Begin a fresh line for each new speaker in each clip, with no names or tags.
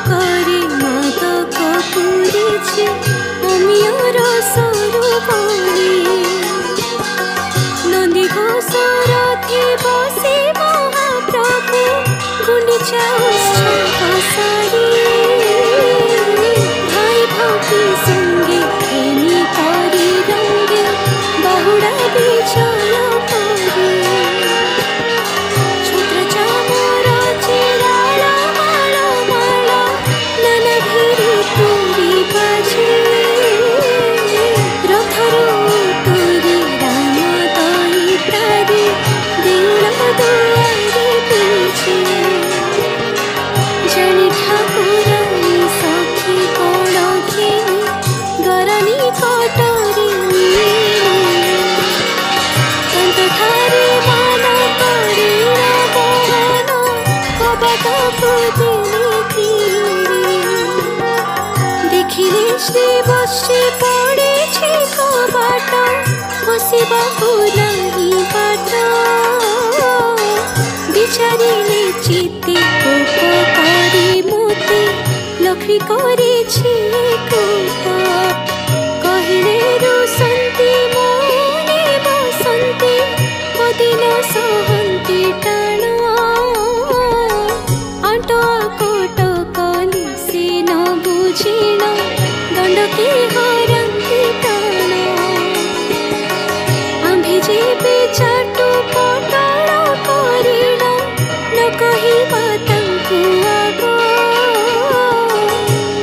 করে মাদক পুরিছে অমিয়র সরু বলি নন্দী ঘোষ রথে বসে মহাপ্রভু গুন্ডিচা উৎসব সারি ভাই ভক্তি সঙ্গে প্রেমী করি রঙ্গে বহুড়া বিজয় করি ছত্র চামর চিরাল মাল মাল নানা ঘিরি তুরি বাজে রথর তুরি রাম তরি প্রারি দেউল দুয়ারে পিছে জানি ঠাকুরানী সখী কোণ ঘেনি গরনি কটরি তন্তধারে মান করি বহন কবাটকু দিলে তীরে দেখিলে শ্রী বসে পড়েছে কবাট বসিবাকু নাহি বাট বিচারিলে চিত্তে উপকারী মতে লক্ষ্মী করেছি কূট কহিলে রুসন্তি মনে বসন্তি কদিন সহন্তি টাণ আট কোট কলি সে ন বুঝিণ দণ্ডকে হরন্তি প্রাণ আম্ভে যেবে চাটু পটଳ କରିଣ ନ କହିବା ତାଙ୍କୁ ଆଗ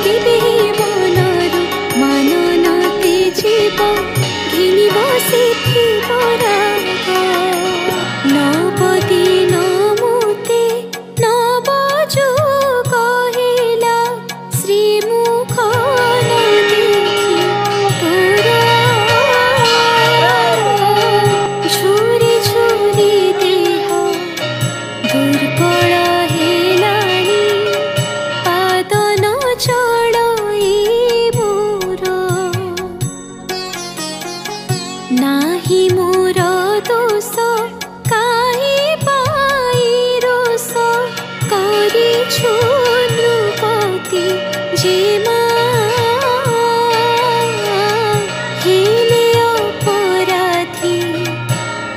କେବେ ମନରୁ ମାନ ନତେ ଯିବ ଘିନିବ ସେଥିବ ରାଗ ନବଦିନ ମୋତେ ନବ ଯୋଗ ହେଲା ଶ୍ରୀମୁଖ ନ ଦେଖି ତୋର ଝୁରି ଝୁରି ଦେହ ଦୁର୍ବଳ ହେଲାଣି ପାଦ ନ ଚଳଇ ମୋର ନାହିଁ ମୋର ଦୋଷ କାହିଁ ପାଇ ରୋଷ କରିଛୁ ନୃପତି ଯେ ମା ହେଲେ ଅପରାଧୀ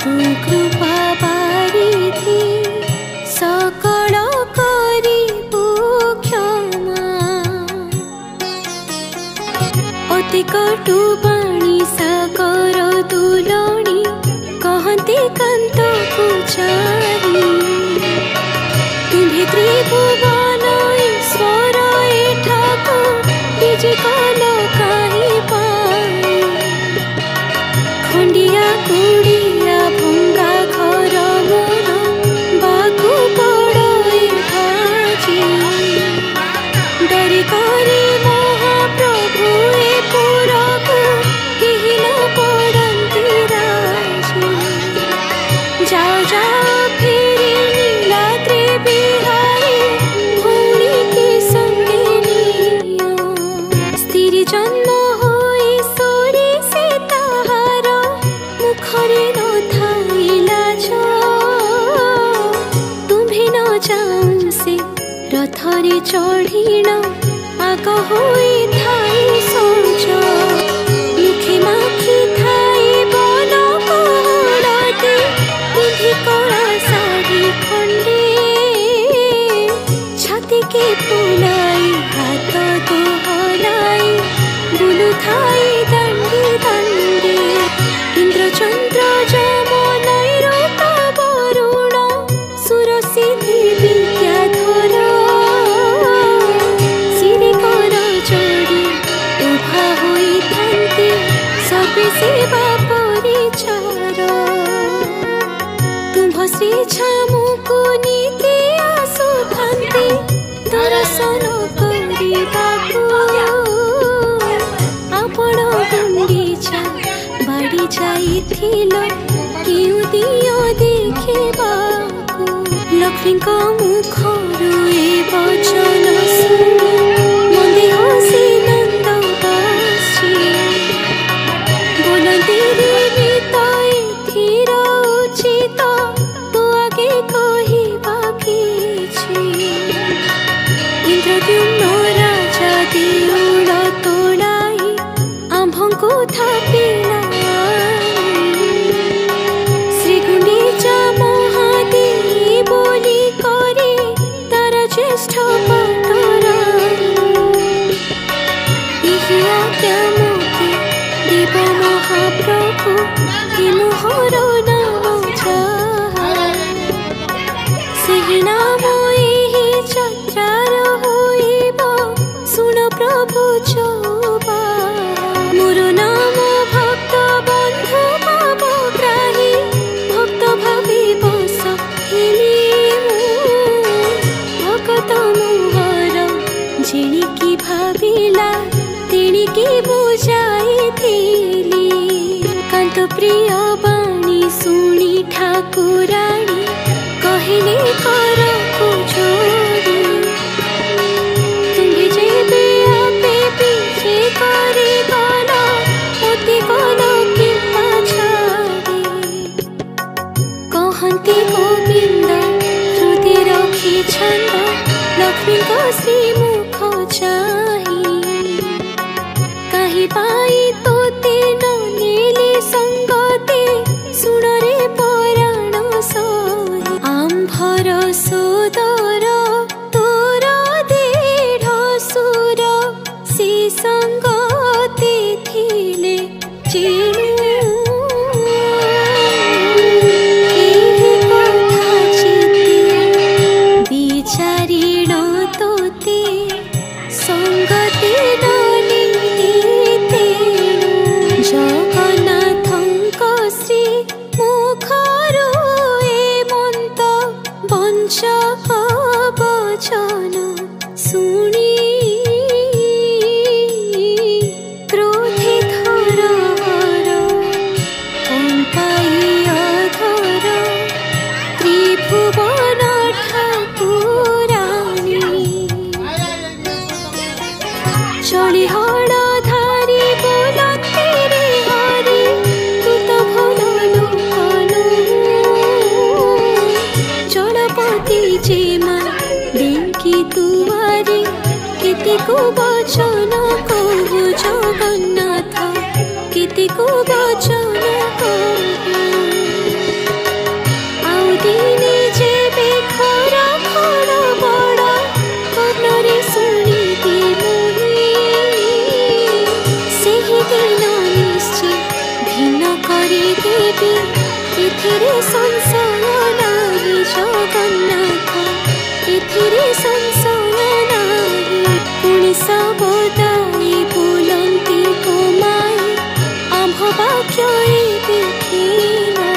ତୁ କୃପା ବାରିଧି সকল করিবু ক্ষমা অতি কটু বাণী সাগর দুলণী কহন্তে কান্তকু চারি তুম্ভে ত্রিভুবন ঈশ্বর এঠাকু বিজে কল কাহি পাই খণ্ডিয়া কুড়িয়া ভঙ্গা ঘর মোর বাকু পড়ই ভাজি ডরি করি মহাপ্রভু এ পুরকু কেহি ন পড়ন্তি রাজি যাও যাও ফিরি নীলাদ্রি বিহারী ভৌণীকে সঙ্গে নিও স্ত্রী জন্ম হই সরি সে তাহার মুখরে ন থাইলা তুম্ভে ন যাও সে রথরে চঢ়িণ আগ হই থাই সঞ্চ মুখে মাখি থাই বল কহড়তে পিঁধি কলা শাড়ি খণ্ডে ছাতিকে ফুলাই হাত দোহলাই বুলু থাই দণ্ডে দণ্ডে ইন্দ্রচন্দ্র যম নৈরত বরুণ সুরসিদ্ধি বিদ্যাধর শিরে কর চড়ি উভা হইথান্তে সবে সেবা পরিচার তুম্ভ শ্রী ছামুকু নীতি আসুথান্তে দর্শন କରିବାକୁ ଆପଣ ଗୁଣ୍ଡିଚା ବାଡ଼ି ଯାଇଥିଲ କେଉଁ ଦିଅ ଦେଖିବାକୁ ଲକ୍ଷ୍ମୀଙ୍କ ମୁଖରୁ ଏ ବଚନ ଶୁଣି ମନ୍ଦେ ହସି ନନ୍ଦ ବସି ବୋଲନ୍ତି ରେ ଗୀତ ଏଥିର ଉଚିତ ତୁ ଆଗେ କହିବା କିଛି ଇନ୍ଦ୍ରଦ୍ୟୁମ୍ନ राजा देउल तोड़ाई आम्भको थापिला श्रीगुंडीचा महादेव बोली करे तारा ज्येष्ठ पाटरा इहि आज्ञा मोते देव महाप्रभु हे मोहर नाम जाहा सेहि नाम एहि जात्रार होइब सुन प्रभु चौबा मोर नाम भक्त बंधु भावग्राही भक्त भावी बस भगत मोहर जेणिकी भाविला तेणिकी बुझाई थिली कांत प्रिय बाणी शुणी ठाकुराणी कहले कर जोड़ी तुम्हें जेबे आपे पीछे करे गला मोती गला की पाछाड़ी कहते गोविंद हृदय रखी छंद लक्ष्मी को श्रीमुख चाही कहीं पाई तोते न नेले संगते सुनरे पराण सोही आम्भर सोदर तोर देढ़ सुर से संगते थिले जेणु एहि कथा चिते विचारिण तोते संगते जगन्नाथଙ୍କ श्री मुखरु एमंत वंचक वचन शुणी क्रोधे थर कंपाई अधर त्रिभुवन ठाकुराणी चली हल धारी बोलते रे हरि तू तो भल लोकनु जलपति जेमा डेंकी दुआरे केते को वचन कहु जगन्नाथ केते को वचन कहु आउ दिने जेबे खरा खरा बड़ा कर्णरे शुणी दिन निश्चय भिन्न करी देवी एथिरे संशय नाही जगन्नाथ एथिरे संशय नाही पुणी सबदाई बोलंती गोमाई आम्भ वाक्य देखिला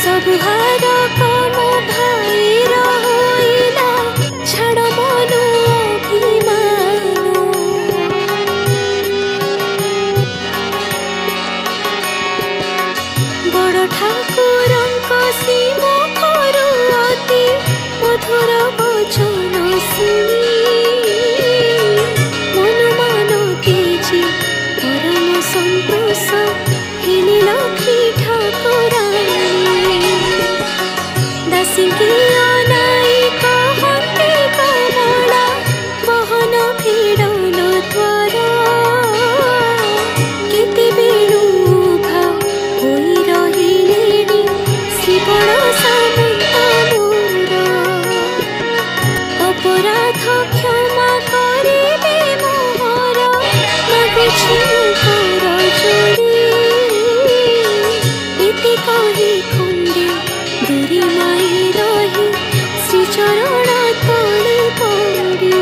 सब हार कम भाई रहिला छाड़ मनु अभिमान बड़ ठाकुरଙ୍କ श्रीमुखରୁ ଅତି ମଧୁର ବଚନ ଶୁଣି ମନ ମାନ ତେଜି ପରମ ସନ୍ତୋଷ ହେଲେ ଲକ୍ଷ୍ମୀ ଠାକୁରାଣୀ ଦାସୀଙ୍କି ଅନାଇ କହନ୍ତି କମଳା ବହନ ଫେଡ଼ନ ଦ୍ୱାର କେତେବେଳୁ होई रहिलेनी श्रीबल सामंत मोर अपराध क्षमा करिबे मोहर मागुछि कर जोड़ी इति कहि खंडे दूरी माई रही श्रीचरण तले पड़ी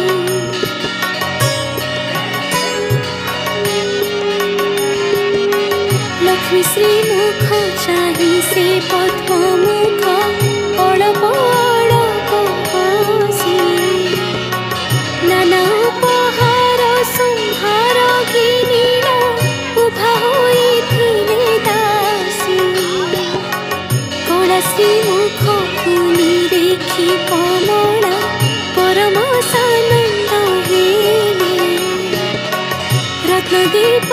लक्ष्मी श्रीमुख चाही से पद्म मुख अड़प अड़प हसी नाना उपहार संहार घिनीण उभा होइथिले दासी कला श्रीमुख भूमि देखी कमला परम सानंद हेले रत्नदीप